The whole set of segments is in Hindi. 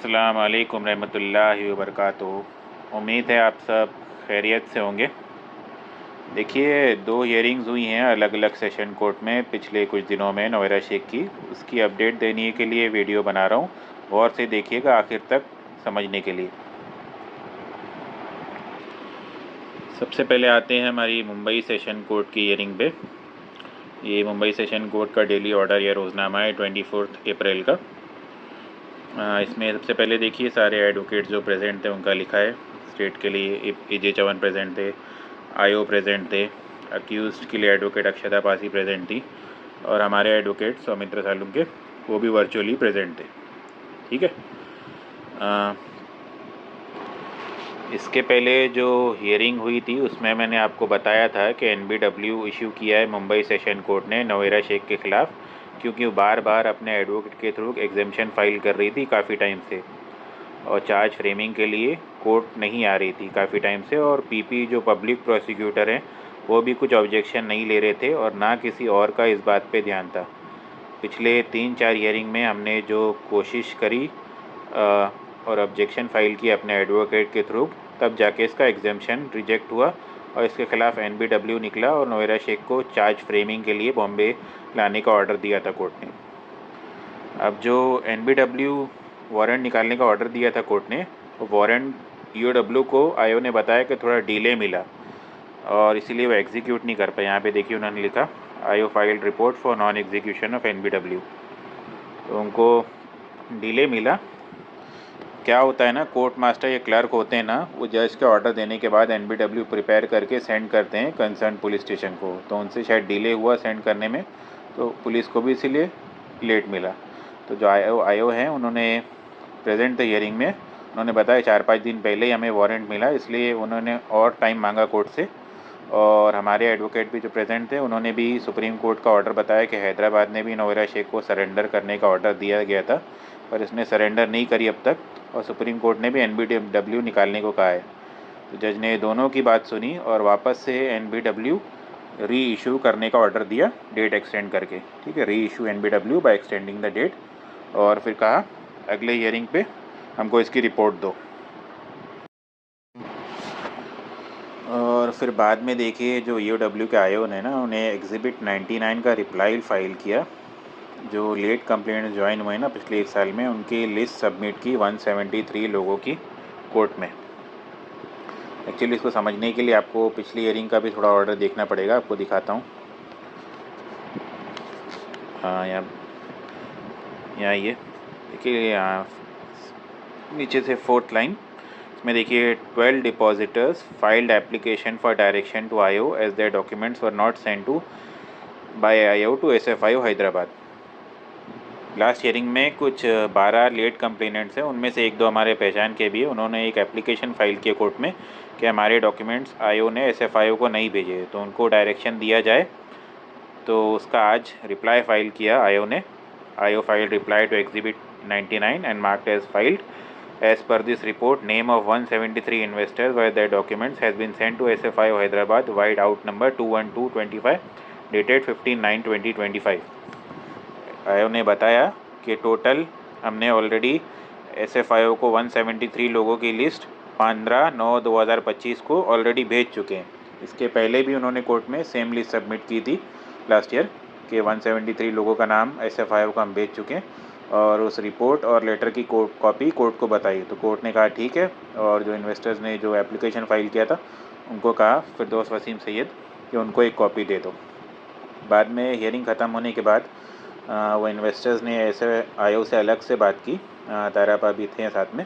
अस्सलाम वालेकुम रहमतुल्लाहि व बरकातुहू। उम्मीद है आप सब खैरियत से होंगे। देखिए, 2 हियरिंग्स हुई हैं अलग अलग सेशन कोर्ट में पिछले कुछ दिनों में नौयरा शेख की। उसकी अपडेट देने के लिए वीडियो बना रहा हूँ, गौर से देखिएगा आखिर तक समझने के लिए। सबसे पहले आते हैं हमारी मुंबई सेशन कोर्ट की हियरिंग पे। ये मुंबई सेशन कोर्ट का डेली ऑर्डर या रोज़नामा है 24 अप्रैल का। इसमें सबसे पहले देखिए सारे एडवोकेट जो प्रेजेंट थे उनका लिखा है। स्टेट के लिए EJ चवन प्रेजेंट थे, IO प्रेजेंट थे, अक्यूज़्ड के लिए एडवोकेट अक्षता पासी प्रेजेंट थी, और हमारे एडवोकेट सौमित्र सालुंके वो भी वर्चुअली प्रेजेंट थे। ठीक है। इसके पहले जो हियरिंग हुई थी उसमें मैंने आपको बताया था कि NBW इशू किया है मुंबई सेशन कोर्ट ने नौयरा शेख के ख़िलाफ़, क्योंकि वो बार बार अपने एडवोकेट के थ्रू एग्जेम्पशन फाइल कर रही थी काफ़ी टाइम से, और चार्ज फ्रेमिंग के लिए कोर्ट नहीं आ रही थी काफ़ी टाइम से। और PP जो पब्लिक प्रोसिक्यूटर हैं वो भी कुछ ऑब्जेक्शन नहीं ले रहे थे, और ना किसी और का इस बात पे ध्यान था। पिछले 3-4 हियरिंग में हमने जो कोशिश करी और ऑब्जेक्शन फाइल की अपने एडवोकेट के थ्रू, तब जाके इसका एग्जेम्पशन रिजेक्ट हुआ और इसके ख़िलाफ़ NBW निकला और नौयरा शेख को चार्ज फ्रेमिंग के लिए बॉम्बे लाने का ऑर्डर दिया था कोर्ट ने। अब जो NBW वारंट निकालने का ऑर्डर दिया था कोर्ट ने, वो वारंट EOW को IO ने बताया कि थोड़ा डिले मिला और इसीलिए वो एग्जीक्यूट नहीं कर पाए। यहाँ पे देखिए उन्होंने लिखा IO filed report for non execution of NBW। तो उनको डिले मिला। क्या होता है ना, कोर्ट मास्टर या क्लर्क होते हैं ना, वो जज का ऑर्डर देने के बाद NBW प्रिपेयर करके सेंड करते हैं कंसर्न पुलिस स्टेशन को, तो उनसे शायद डिले हुआ सेंड करने में, तो पुलिस को भी इसीलिए लेट मिला। तो जो IO हैं उन्होंने प्रेजेंट थे हियरिंग में, उन्होंने बताया 4-5 दिन पहले ही हमें वारंट मिला, इसलिए उन्होंने और टाइम मांगा कोर्ट से। और हमारे एडवोकेट भी जो प्रेजेंट थे उन्होंने भी सुप्रीम कोर्ट का ऑर्डर बताया कि हैदराबाद ने भी नौयरा शेख को सरेंडर करने का ऑर्डर दिया गया था, पर इसने सरेंडर नहीं करी अब तक, और सुप्रीम कोर्ट ने भी NBW निकालने को कहा है। तो जज ने दोनों की बात सुनी और वापस से NBW री इशू करने का ऑर्डर दिया, डेट एक्सटेंड करके। ठीक है, reissue NBW by extending the date, और फिर कहा अगले हियरिंग पे हमको इसकी रिपोर्ट दो। और फिर बाद में देखिए जो EOW के IO ने ना, उन्हें एग्जिबिट 99 का रिप्लाई फाइल किया। जो लेट कंप्लेंट ज्वाइन हुए ना पिछले 1 साल में, उनकी लिस्ट सबमिट की 173 लोगों की कोर्ट में। एक्चुअली इसको समझने के लिए आपको पिछली हियरिंग का भी थोड़ा ऑर्डर देखना पड़ेगा, आपको दिखाता हूँ। हाँ, यहाँ ये देखिए, यहाँ नीचे से 4th लाइन में देखिए 12 depositors filed application for direction to IO as their documents were not send to by IO to SFIO Hyderabad. Last hearing में कुछ 12 लेट कंप्लेनेंट्स हैं, उनमें से 1-2 हमारे पहचान के भी है। उन्होंने एक एप्लीकेशन फ़ाइल किया कोर्ट में कि हमारे डॉक्यूमेंट्स IO ने SFIO को नहीं भेजे, तो उनको डायरेक्शन दिया जाए। तो उसका आज रिप्लाई फाइल किया IO ने। IO file reply to exhibit 99 and marked as filed as per this report name of 173 investors where their documents has been sent to SFIO Hyderabad wide out number 21225 dated 15/9/2025। IO ने बताया कि टोटल हमने ऑलरेडी SFIO को 173 लोगों की लिस्ट 15/9/2025 को ऑलरेडी भेज चुके हैं। इसके पहले भी उन्होंने कोर्ट में सेम लिस्ट सबमिट की थी लास्ट ईयर कि 173 लोगों का नाम SFIO को हम भेज चुके हैं, और उस रिपोर्ट और लेटर की कॉपी कोर्ट को बताई। तो कोर्ट ने कहा ठीक है, और जो इन्वेस्टर्स ने जो एप्लीकेशन फ़ाइल किया था उनको कहा फिरदौस वसीम सैयद कि उनको एक कॉपी दे दो। बाद में हियरिंग ख़त्म होने के बाद वो इन्वेस्टर्स ने IO से अलग से बात की, तारापा भी थे साथ में।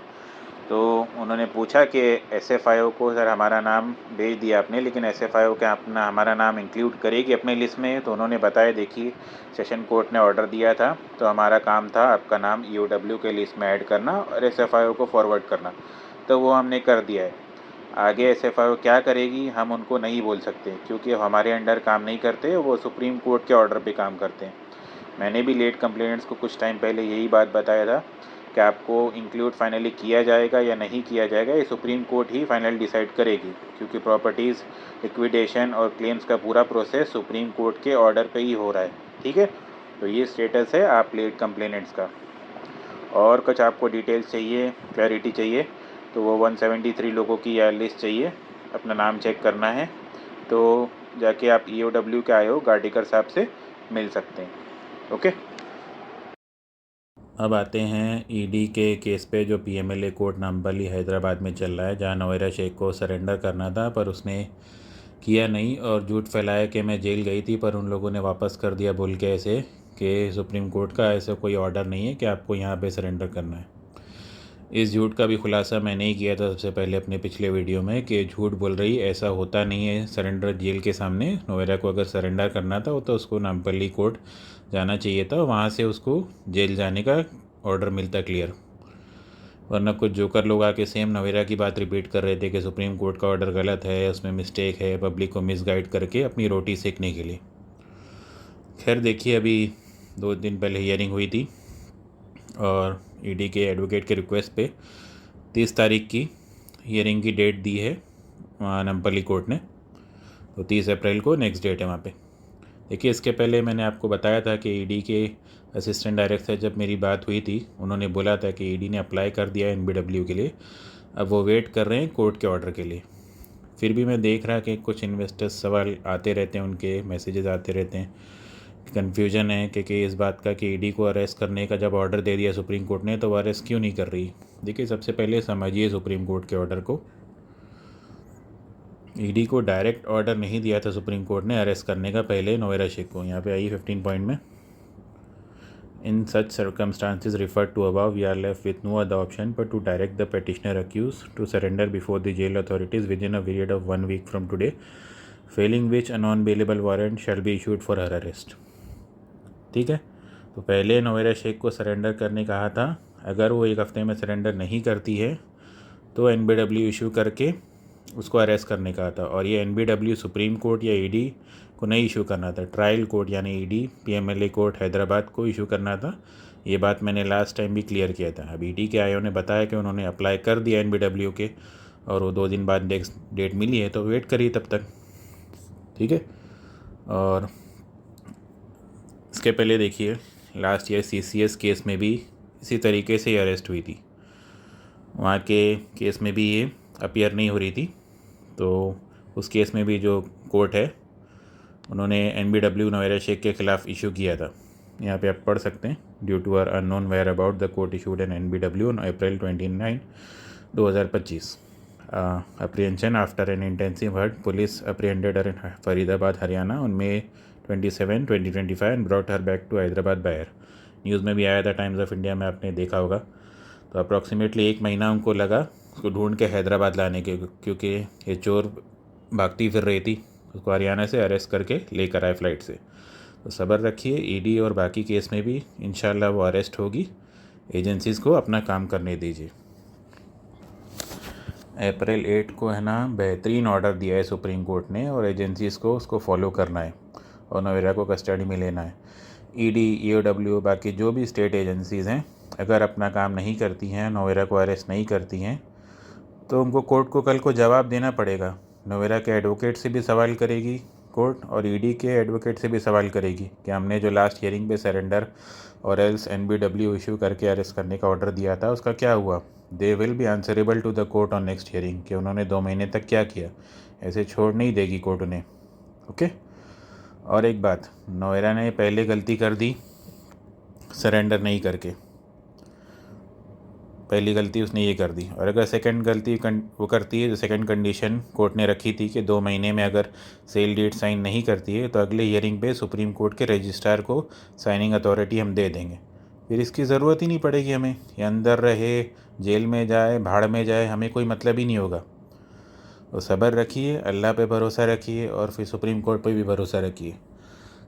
तो उन्होंने पूछा कि SFIO को सर हमारा नाम भेज दिया आपने, लेकिन SFIO क्या अपना हमारा नाम इंक्लूड करेगी अपने लिस्ट में? तो उन्होंने बताया देखिए सेशन कोर्ट ने ऑर्डर दिया था, तो हमारा काम था आपका नाम EOW के लिस्ट में ऐड करना और SFIO को फॉरवर्ड करना, तो वो हमने कर दिया है। आगे SFIO क्या करेगी हम उनको नहीं बोल सकते, क्योंकि हमारे अंडर काम नहीं करते, वो सुप्रीम कोर्ट के ऑर्डर पे काम करते हैं। मैंने भी लेट कंप्लेनेंट्स को कुछ टाइम पहले यही बात बताया था कि आपको इंक्लूड फाइनली किया जाएगा या नहीं किया जाएगा, ये सुप्रीम कोर्ट ही फाइनल डिसाइड करेगी, क्योंकि प्रॉपर्टीज़ लिक्विडेशन और क्लेम्स का पूरा प्रोसेस सुप्रीम कोर्ट के ऑर्डर पे ही हो रहा है। ठीक है, तो ये स्टेटस है आप लेट कंप्लेनेंट्स का। और कुछ आपको डिटेल्स चाहिए, क्लैरिटी चाहिए, तो वो 173 लोगों की यह लिस्ट चाहिए, अपना नाम चेक करना है, तो जाके आप EOW के आए हो गार्डिकर साहब से मिल सकते हैं। ओके, अब आते हैं ईडी के केस पे जो PMLA कोर्ट नामपल्ली हैदराबाद में चल रहा है, जहाँ नवेरा शेख को सरेंडर करना था पर उसने किया नहीं और झूठ फैलाया कि मैं जेल गई थी, पर उन लोगों ने वापस कर दिया बोल के ऐसे कि सुप्रीम कोर्ट का ऐसा कोई ऑर्डर नहीं है कि आपको यहाँ पे सरेंडर करना है। इस झूठ का भी खुलासा मैंने ही किया था सबसे पहले अपने पिछले वीडियो में कि झूठ बोल रही, ऐसा होता नहीं है सरेंडर जेल के सामने। नोएरा को अगर सरेंडर करना था तो उसको नामपल्ली कोर्ट जाना चाहिए था, वहाँ से उसको जेल जाने का ऑर्डर मिलता क्लियर, वरना कुछ जोकर लोग आके सेम नवेरा की बात रिपीट कर रहे थे कि सुप्रीम कोर्ट का ऑर्डर गलत है, उसमें मिस्टेक है, पब्लिक को मिसगाइड करके अपनी रोटी सेकने के लिए। खैर देखिए, अभी 2 दिन पहले हियरिंग हुई थी और ईडी के एडवोकेट के रिक्वेस्ट पे 30 तारीख की हियरिंग की डेट दी है वहाँ नामपल्ली कोर्ट ने, तो 30 अप्रैल को नेक्स्ट डेट है वहाँ पे। देखिए, इसके पहले मैंने आपको बताया था कि ईडी के असिस्टेंट डायरेक्टर से जब मेरी बात हुई थी, उन्होंने बोला था कि ईडी ने अप्लाई कर दिया NBW के लिए, अब वो वेट कर रहे हैं कोर्ट के ऑर्डर के लिए। फिर भी मैं देख रहा कि कुछ इन्वेस्टर्स सवाल आते रहते हैं, उनके मैसेजेस आते रहते हैं, कन्फ्यूजन है कि इस बात का कि ईडी को अरेस्ट करने का जब ऑर्डर दे दिया सुप्रीम कोर्ट ने तो वो अरेस्ट क्यों नहीं कर रही। देखिए, सबसे पहले समझिए सुप्रीम कोर्ट के ऑर्डर को। ईडी को डायरेक्ट ऑर्डर नहीं दिया था सुप्रीम कोर्ट ने अरेस्ट करने का पहले नोएरा शेख को। यहाँ पे आई 15 पॉइंट में, in such circumstances referred to above we are left with no other option but to direct the petitioner accused to surrender before the jail authorities within a period of 1 week from today, failing which a non bailable warrant shall be issued for her arrest. ठीक है, तो पहले नोएरा शेख को सरेंडर करने कहा था, अगर वो 1 हफ्ते में सरेंडर नहीं करती है तो NBW इशू करके उसको अरेस्ट करने का था। और ये NBW सुप्रीम कोर्ट या ईडी को नहीं इशू करना था, ट्रायल कोर्ट यानी ईडी PMLA कोर्ट हैदराबाद को इशू करना था। ये बात मैंने लास्ट टाइम भी क्लियर किया था। अब ईडी के आईओ ने बताया कि उन्होंने अप्लाई कर दिया NBW के और वो 2 दिन बाद नेक्स्ट डेट मिली है, तो वेट करिए तब तक। ठीक है, और इसके पहले देखिए लास्ट ईयर CCS केस में भी इसी तरीके से ही अरेस्ट हुई थी, वहाँ के केस में भी ये अपीयर नहीं हो रही थी, तो उस केस में भी जो कोर्ट है उन्होंने NBW नोएरा शेख के ख़िलाफ़ इशू किया था। यहाँ पे आप पढ़ सकते हैं, due to her unknown whereabouts the court issued an NBW on April 29, 2025 apprehension after an intensive hunt, police apprehended her in Faridabad Haryana on May 27, 2025 and brought her back to Hyderabad by air. News में भी आया था, टाइम्स ऑफ इंडिया में आपने देखा होगा। तो अप्रॉक्सीमेटली 1 महीना उनको लगा उसको ढूंढ के हैदराबाद लाने के, क्योंकि ये चोर भागती फिर रही थी, उसको हरियाणा से अरेस्ट करके लेकर आए फ्लाइट से। तो सब्र रखिए, ईडी और बाकी केस में भी इंशाल्लाह वो अरेस्ट होगी। एजेंसीज़ को अपना काम करने दीजिए। April 8 को है ना बेहतरीन ऑर्डर दिया है सुप्रीम कोर्ट ने और एजेंसीज़ को उसको फॉलो करना है और नवेरा को कस्टडी में लेना है। ईडी, EOW, बाकी जो भी स्टेट एजेंसीज़ हैं, अगर अपना काम नहीं करती हैं, नवेरा को अरेस्ट नहीं करती हैं, तो उनको कोर्ट को कल को जवाब देना पड़ेगा। नवेरा के एडवोकेट से भी सवाल करेगी कोर्ट और ईडी के एडवोकेट से भी सवाल करेगी कि हमने जो लास्ट हियरिंग पे सरेंडर और एल्स NBW इशू करके अरेस्ट करने का ऑर्डर दिया था उसका क्या हुआ। They will be answerable to the court on next hearing कि उन्होंने 2 महीने तक क्या किया। ऐसे छोड़ नहीं देगी कोर्ट उन्हें। ओके, और एक बात, नोएरा ने पहले गलती कर दी सरेंडर नहीं करके, पहली गलती उसने ये कर दी, और अगर सेकंड गलती वो करती है, जो सेकंड कंडीशन कोर्ट ने रखी थी कि 2 महीने में अगर सेल डीड साइन नहीं करती है तो अगले हियरिंग पे सुप्रीम कोर्ट के रजिस्ट्रार को साइनिंग अथॉरिटी हम दे देंगे, फिर इसकी ज़रूरत ही नहीं पड़ेगी हमें। ये अंदर रहे, जेल में जाए, भाड़ में जाए, हमें कोई मतलब ही नहीं होगा। तो सब्र रखिए, अल्लाह पे भरोसा रखिए और फिर सुप्रीम कोर्ट पे भी भरोसा रखिए।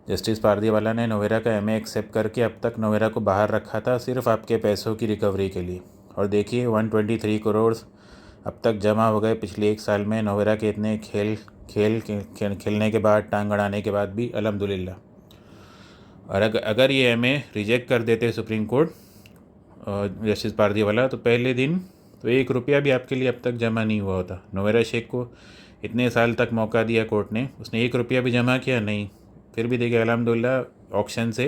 जस्टिस पारदीवाला ने नोएरा का MA एक्सेप्ट करके अब तक नोएरा को बाहर रखा था सिर्फ आपके पैसों की रिकवरी के लिए, और देखिए 123 करोड़ अब तक जमा हो गए पिछले 1 साल में। नोएरा के इतने खेलने के बाद, टांग अड़ाने के बाद भी अल्हम्दुलिल्लाह। और अगर ये MA रिजेक्ट कर देते सुप्रीम कोर्ट जस्टिस पारदीवाला, तो पहले दिन तो 1 रुपया भी आपके लिए अब तक जमा नहीं हुआ होता। नोएरा शेख को इतने साल तक मौका दिया कोर्ट ने, उसने 1 रुपया भी जमा किया नहीं, फिर भी देखिए अल्हम्दुलिल्लाह ऑक्शन से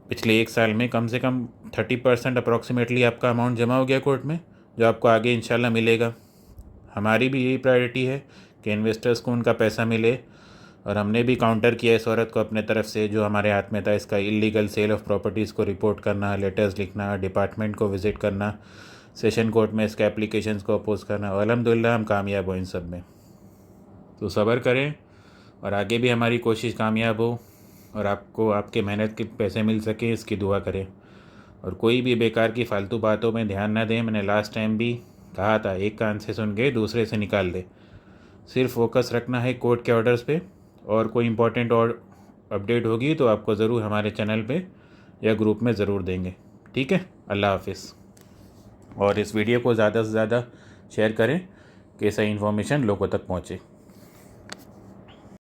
पिछले 1 साल में कम 30% अप्रॉक्सीमेटली आपका अमाउंट जमा हो गया कोर्ट में, जो आपको आगे इंशाल्लाह मिलेगा। हमारी भी यही प्रायोरिटी है कि इन्वेस्टर्स को उनका पैसा मिले, और हमने भी काउंटर किया इस औरत को अपने तरफ से जो हमारे हाथ में था। इसका इलीगल सेल ऑफ प्रॉपर्टीज़ को रिपोर्ट करना, लेटर्स लिखना, डिपार्टमेंट को विज़िट करना, सेशन कोर्ट में इसके एप्लीकेशंस को अपोज करना, और अल्हम्दुलिल्लाह हम कामयाब हो इन सब में। तो सब्र करें और आगे भी हमारी कोशिश कामयाब हो और आपको आपके मेहनत के पैसे मिल सके, इसकी दुआ करें। और कोई भी बेकार की फालतू बातों में ध्यान ना दें। मैंने लास्ट टाइम भी कहा था, एक कान से सुन के दूसरे से निकाल दे। सिर्फ फोकस रखना है कोर्ट के ऑर्डर्स पे, और कोई इंपॉर्टेंट और अपडेट होगी तो आपको ज़रूर हमारे चैनल पे या ग्रुप में ज़रूर देंगे। ठीक है, अल्लाह हाफिज़। और इस वीडियो को ज़्यादा से ज़्यादा शेयर करें कि सही इन्फॉर्मेशन लोगों तक पहुँचे।